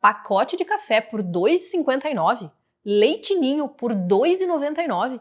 pacote de café por R$ 2,59, leite ninho por R$ 2,99,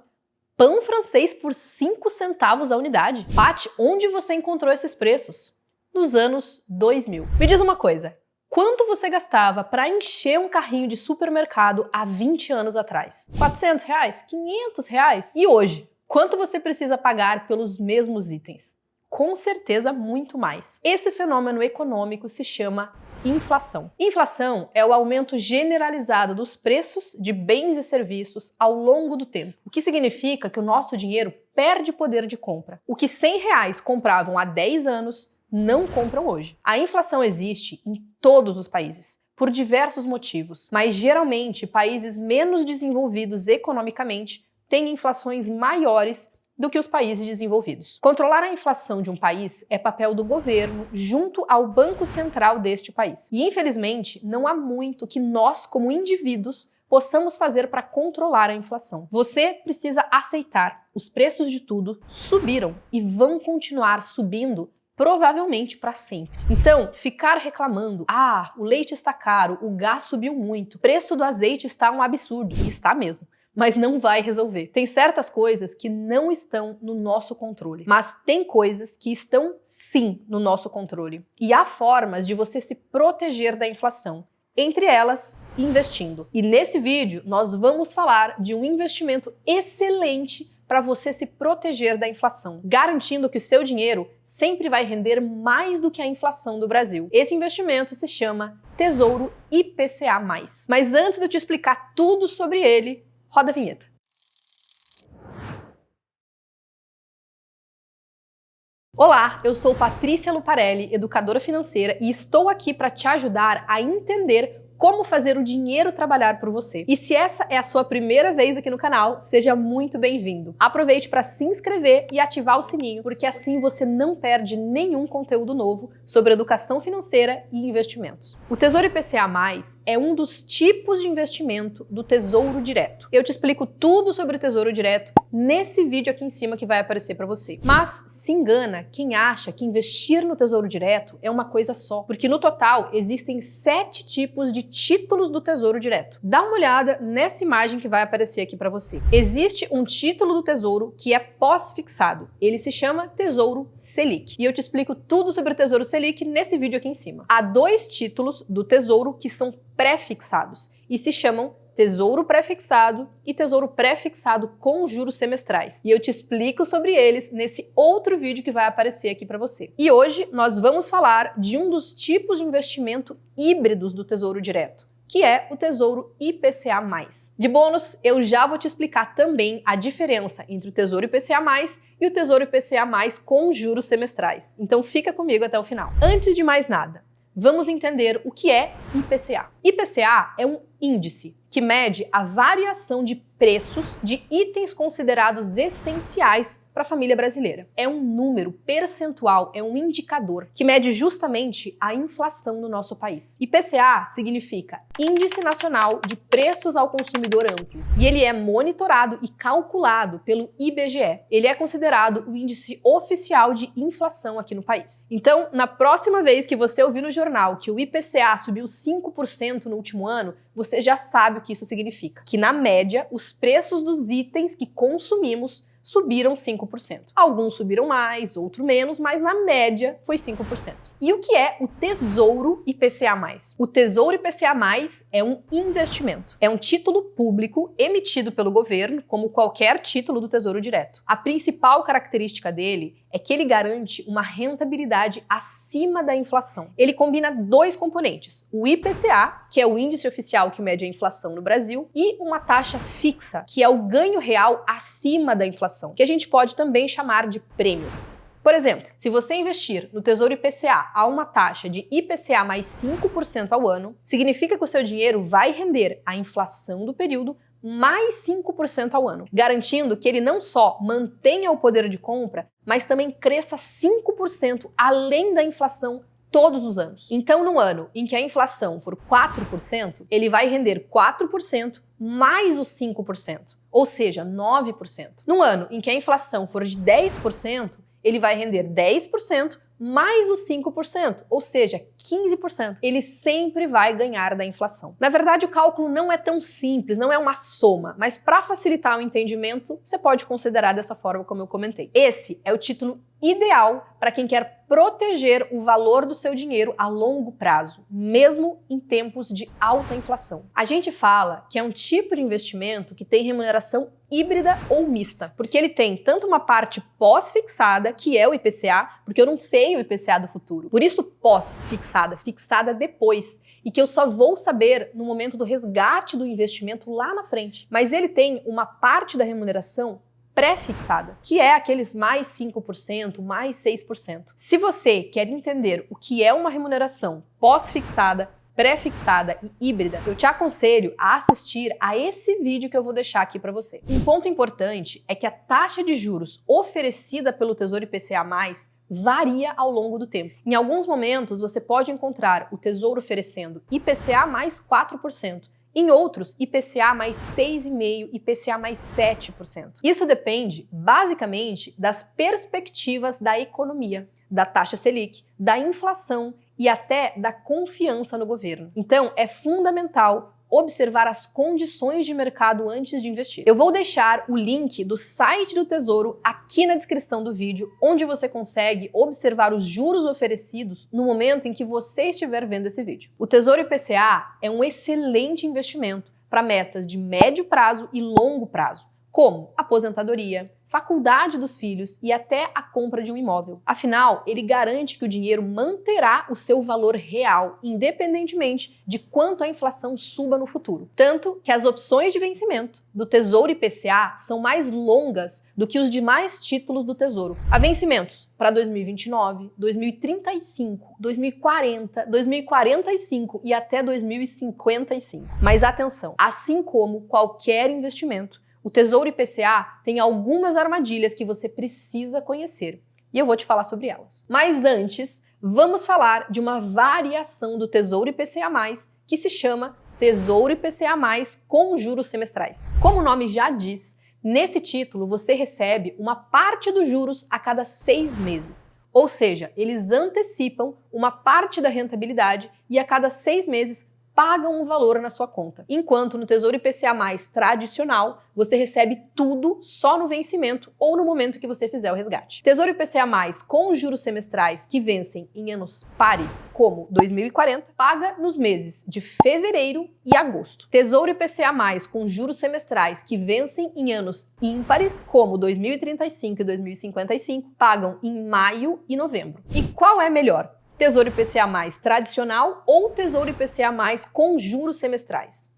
pão francês por 5 centavos a unidade. Paty, onde você encontrou esses preços? Nos anos 2000. Me diz uma coisa, quanto você gastava para encher um carrinho de supermercado há 20 anos atrás? R$400? R$500? E hoje? Quanto você precisa pagar pelos mesmos itens? Com certeza muito mais. Esse fenômeno econômico se chama inflação. Inflação é o aumento generalizado dos preços de bens e serviços ao longo do tempo, o que significa que o nosso dinheiro perde poder de compra. O que R$100 compravam há 10 anos, não compram hoje. A inflação existe em todos os países, por diversos motivos, mas geralmente países menos desenvolvidos economicamente têm inflações maiores do que os países desenvolvidos. Controlar a inflação de um país é papel do governo junto ao Banco Central deste país. E infelizmente, não há muito que nós, como indivíduos, possamos fazer para controlar a inflação. Você precisa aceitar. Os preços de tudo subiram e vão continuar subindo provavelmente para sempre. Então, ficar reclamando, o leite está caro, o gás subiu muito, o preço do azeite está um absurdo, e está mesmo, mas não vai resolver. Tem certas coisas que não estão no nosso controle, mas tem coisas que estão sim no nosso controle. E há formas de você se proteger da inflação, entre elas, investindo. E nesse vídeo, nós vamos falar de um investimento excelente para você se proteger da inflação, garantindo que o seu dinheiro sempre vai render mais do que a inflação do Brasil. Esse investimento se chama Tesouro IPCA+. Mas antes de eu te explicar tudo sobre ele, roda a vinheta. Olá, eu sou Patrícia Luparelli, educadora financeira, e estou aqui para te ajudar a entender como fazer o dinheiro trabalhar por você. E se essa é a sua primeira vez aqui no canal, seja muito bem-vindo. Aproveite para se inscrever e ativar o sininho, porque assim você não perde nenhum conteúdo novo sobre educação financeira e investimentos. O Tesouro IPCA+, é um dos tipos de investimento do Tesouro Direto. Eu te explico tudo sobre o Tesouro Direto nesse vídeo aqui em cima que vai aparecer para você. Mas se engana quem acha que investir no Tesouro Direto é uma coisa só, porque no total existem 7 tipos de títulos do Tesouro Direto. Dá uma olhada nessa imagem que vai aparecer aqui para você. Existe um título do Tesouro que é pós-fixado. Ele se chama Tesouro Selic. E eu te explico tudo sobre o Tesouro Selic nesse vídeo aqui em cima. Há 2 títulos do Tesouro que são pré-fixados e se chamam Tesouro Pré-fixado e Tesouro Pré-fixado com juros semestrais. E eu te explico sobre eles nesse outro vídeo que vai aparecer aqui para você. E hoje nós vamos falar de um dos tipos de investimento híbridos do Tesouro Direto, que é o Tesouro IPCA+. De bônus, eu já vou te explicar também a diferença entre o Tesouro IPCA+, e o Tesouro IPCA+, com juros semestrais. Então fica comigo até o final. Antes de mais nada, vamos entender o que é IPCA. IPCA é um índice que mede a variação de preços de itens considerados essenciais para a família brasileira. É um número percentual, é um indicador que mede justamente a inflação no nosso país. IPCA significa Índice Nacional de Preços ao Consumidor Amplo, e ele é monitorado e calculado pelo IBGE. Ele é considerado o índice oficial de inflação aqui no país. Então, na próxima vez que você ouvir no jornal que o IPCA subiu 5% no último ano, você já sabe o que isso significa. Que, na média, os preços dos itens que consumimos subiram 5%. Alguns subiram mais, outros menos, mas na média foi 5%. E o que é o Tesouro IPCA+? O Tesouro IPCA+, é um investimento. É um título público emitido pelo governo, como qualquer título do Tesouro Direto. A principal característica dele é que ele garante uma rentabilidade acima da inflação. Ele combina 2 componentes, o IPCA, que é o índice oficial que mede a inflação no Brasil, e uma taxa fixa, que é o ganho real acima da inflação, que a gente pode também chamar de prêmio. Por exemplo, se você investir no Tesouro IPCA a uma taxa de IPCA mais 5% ao ano, significa que o seu dinheiro vai render a inflação do período mais 5% ao ano, garantindo que ele não só mantenha o poder de compra, mas também cresça 5% além da inflação todos os anos. Então, no ano em que a inflação for 4%, ele vai render 4% mais os 5%, ou seja, 9%. No ano em que a inflação for de 10%, ele vai render 10% mais os 5%, ou seja, 15%. Ele sempre vai ganhar da inflação. Na verdade, o cálculo não é tão simples, não é uma soma, mas para facilitar o entendimento, você pode considerar dessa forma como eu comentei. Esse é o título ideal para quem quer proteger o valor do seu dinheiro a longo prazo, mesmo em tempos de alta inflação. A gente fala que é um tipo de investimento que tem remuneração híbrida ou mista, porque ele tem tanto uma parte pós-fixada, que é o IPCA, porque eu não sei o IPCA do futuro, por isso pós-fixada, fixada depois, e que eu só vou saber no momento do resgate do investimento lá na frente. Mas ele tem uma parte da remuneração pré-fixada, que é aqueles mais 5%, mais 6%. Se você quer entender o que é uma remuneração pós-fixada, pré-fixada e híbrida, eu te aconselho a assistir a esse vídeo que eu vou deixar aqui para você. Um ponto importante é que a taxa de juros oferecida pelo Tesouro IPCA+, varia ao longo do tempo. Em alguns momentos, você pode encontrar o Tesouro oferecendo IPCA mais 4%, em outros, IPCA mais 6,5%, IPCA mais 7%. Isso depende, basicamente, das perspectivas da economia, da taxa Selic, da inflação e até da confiança no governo. Então, é fundamental observar as condições de mercado antes de investir. Eu vou deixar o link do site do Tesouro aqui na descrição do vídeo, onde você consegue observar os juros oferecidos no momento em que você estiver vendo esse vídeo. O Tesouro IPCA é um excelente investimento para metas de médio prazo e longo prazo, como aposentadoria, faculdade dos filhos e até a compra de um imóvel. Afinal, ele garante que o dinheiro manterá o seu valor real, independentemente de quanto a inflação suba no futuro. Tanto que as opções de vencimento do Tesouro IPCA são mais longas do que os demais títulos do Tesouro. Há vencimentos para 2029, 2035, 2040, 2045 e até 2055. Mas atenção, assim como qualquer investimento, o Tesouro IPCA tem algumas armadilhas que você precisa conhecer, e eu vou te falar sobre elas. Mas antes, vamos falar de uma variação do Tesouro IPCA+, que se chama Tesouro IPCA+, com juros semestrais. Como o nome já diz, nesse título você recebe uma parte dos juros a cada 6 meses. Ou seja, eles antecipam uma parte da rentabilidade e a cada 6 meses pagam um valor na sua conta. Enquanto no Tesouro IPCA+, tradicional, você recebe tudo só no vencimento ou no momento que você fizer o resgate. Tesouro IPCA+, com os juros semestrais que vencem em anos pares, como 2040, paga nos meses de fevereiro e agosto. Tesouro IPCA+, com juros semestrais que vencem em anos ímpares, como 2035 e 2055, pagam em maio e novembro. E qual é melhor? Tesouro IPCA+ tradicional ou Tesouro IPCA+ com juros semestrais?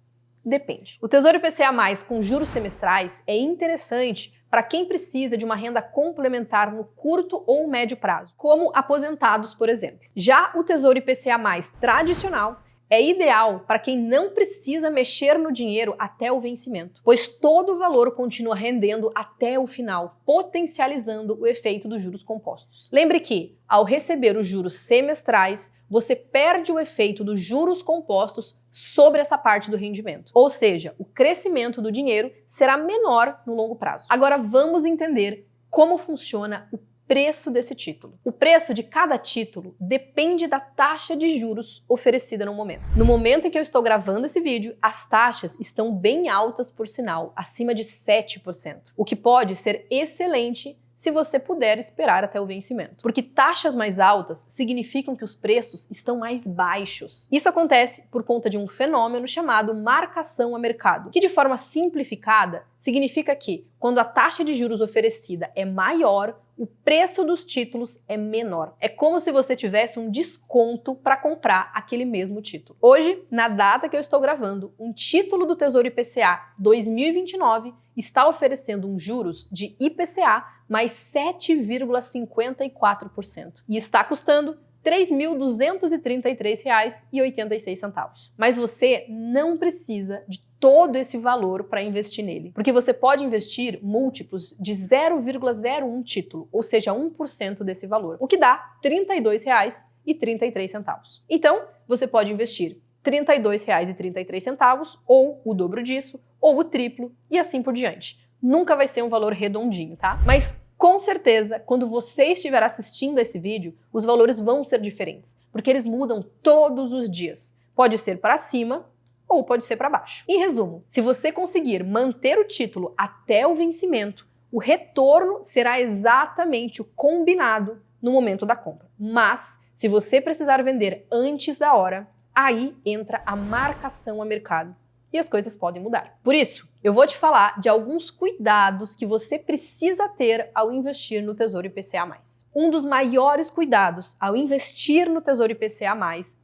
Depende. O Tesouro IPCA+ com juros semestrais é interessante para quem precisa de uma renda complementar no curto ou médio prazo, como aposentados, por exemplo. Já o Tesouro IPCA+ tradicional é ideal para quem não precisa mexer no dinheiro até o vencimento, pois todo o valor continua rendendo até o final, potencializando o efeito dos juros compostos. Lembre que, ao receber os juros semestrais, você perde o efeito dos juros compostos sobre essa parte do rendimento. Ou seja, o crescimento do dinheiro será menor no longo prazo. Agora vamos entender como funciona o preço desse título. O preço de cada título depende da taxa de juros oferecida no momento. No momento em que eu estou gravando esse vídeo, as taxas estão bem altas, por sinal, acima de 7%, o que pode ser excelente se você puder esperar até o vencimento. Porque taxas mais altas significam que os preços estão mais baixos. Isso acontece por conta de um fenômeno chamado marcação a mercado, que de forma simplificada significa que, quando a taxa de juros oferecida é maior, o preço dos títulos é menor. É como se você tivesse um desconto para comprar aquele mesmo título. Hoje, na data que eu estou gravando, um título do Tesouro IPCA 2029 está oferecendo um juros de IPCA mais 7,54% e está custando R$ 3.233,86. Mas você não precisa de todo esse valor para investir nele, porque você pode investir múltiplos de 0,01 título, ou seja, 1% desse valor, o que dá R$ 32,33. Então, você pode investir R$ 32,33 ou o dobro disso, ou o triplo e assim por diante. Nunca vai ser um valor redondinho, tá? Mas Com certeza, quando você estiver assistindo esse vídeo, os valores vão ser diferentes, porque eles mudam todos os dias. Pode ser para cima ou pode ser para baixo. Em resumo, se você conseguir manter o título até o vencimento, o retorno será exatamente o combinado no momento da compra. Mas, se você precisar vender antes da hora, aí entra a marcação a mercado e as coisas podem mudar. Por isso, eu vou te falar de alguns cuidados que você precisa ter ao investir no Tesouro IPCA+. Um dos maiores cuidados ao investir no Tesouro IPCA+,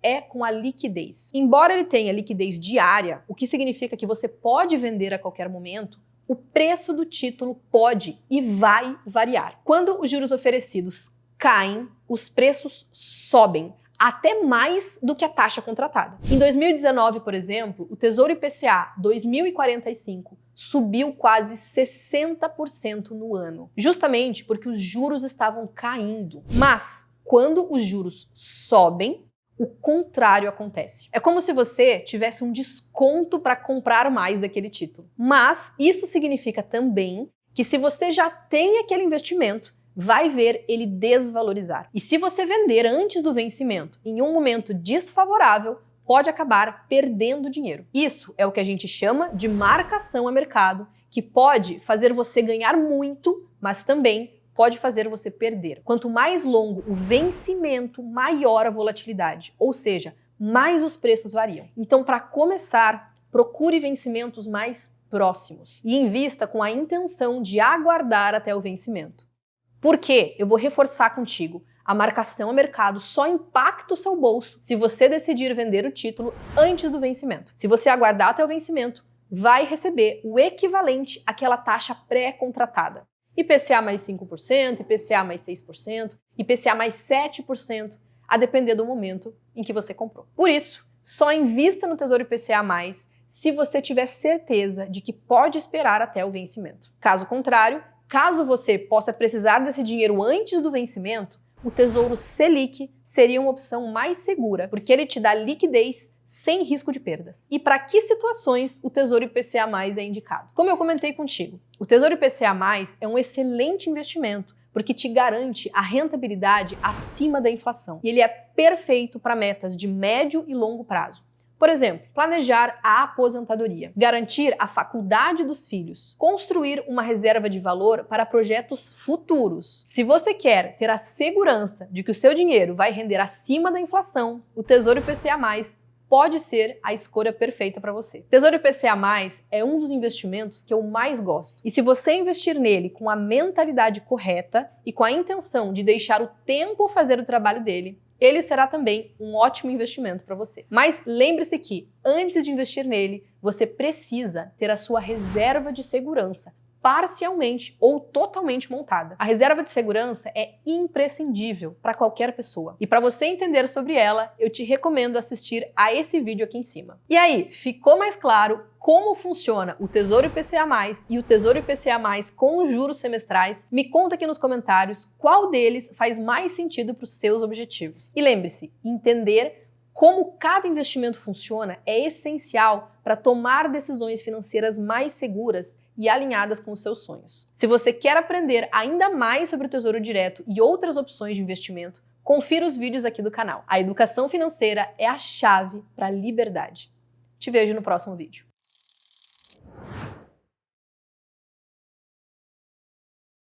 é com a liquidez. Embora ele tenha liquidez diária, o que significa que você pode vender a qualquer momento, o preço do título pode e vai variar. Quando os juros oferecidos caem, os preços sobem, até mais do que a taxa contratada. Em 2019, por exemplo, o Tesouro IPCA 2045 subiu quase 60% no ano, justamente porque os juros estavam caindo. Mas, quando os juros sobem, o contrário acontece. É como se você tivesse um desconto para comprar mais daquele título. Mas isso significa também que se você já tem aquele investimento, vai ver ele desvalorizar. E se você vender antes do vencimento, em um momento desfavorável, pode acabar perdendo dinheiro. Isso é o que a gente chama de marcação a mercado, que pode fazer você ganhar muito, mas também pode fazer você perder. Quanto mais longo o vencimento, maior a volatilidade, ou seja, mais os preços variam. Então, para começar, procure vencimentos mais próximos e invista com a intenção de aguardar até o vencimento. Por quê? Eu vou reforçar contigo. A marcação a mercado só impacta o seu bolso se você decidir vender o título antes do vencimento. Se você aguardar até o vencimento, vai receber o equivalente àquela taxa pré-contratada. IPCA mais 5%, IPCA mais 6%, IPCA mais 7%, a depender do momento em que você comprou. Por isso, só invista no Tesouro IPCA+, se você tiver certeza de que pode esperar até o vencimento. Caso contrário, caso você possa precisar desse dinheiro antes do vencimento, o Tesouro Selic seria uma opção mais segura, porque ele te dá liquidez sem risco de perdas. E para que situações o Tesouro IPCA+ é indicado? Como eu comentei contigo, o Tesouro IPCA+ é um excelente investimento, porque te garante a rentabilidade acima da inflação. E ele é perfeito para metas de médio e longo prazo. Por exemplo, planejar a aposentadoria, garantir a faculdade dos filhos, construir uma reserva de valor para projetos futuros. Se você quer ter a segurança de que o seu dinheiro vai render acima da inflação, o Tesouro IPCA+ pode ser a escolha perfeita para você. Tesouro IPCA+ é um dos investimentos que eu mais gosto. E se você investir nele com a mentalidade correta e com a intenção de deixar o tempo fazer o trabalho dele, ele será também um ótimo investimento para você. Mas lembre-se que, antes de investir nele, você precisa ter a sua reserva de segurança parcialmente ou totalmente montada. A reserva de segurança é imprescindível para qualquer pessoa. E para você entender sobre ela, eu te recomendo assistir a esse vídeo aqui em cima. E aí, ficou mais claro como funciona o Tesouro IPCA+ e o Tesouro IPCA+ com os juros semestrais? Me conta aqui nos comentários qual deles faz mais sentido para os seus objetivos. E lembre-se, entender como cada investimento funciona é essencial para tomar decisões financeiras mais seguras e alinhadas com os seus sonhos. Se você quer aprender ainda mais sobre o Tesouro Direto e outras opções de investimento, confira os vídeos aqui do canal. A educação financeira é a chave para a liberdade. Te vejo no próximo vídeo.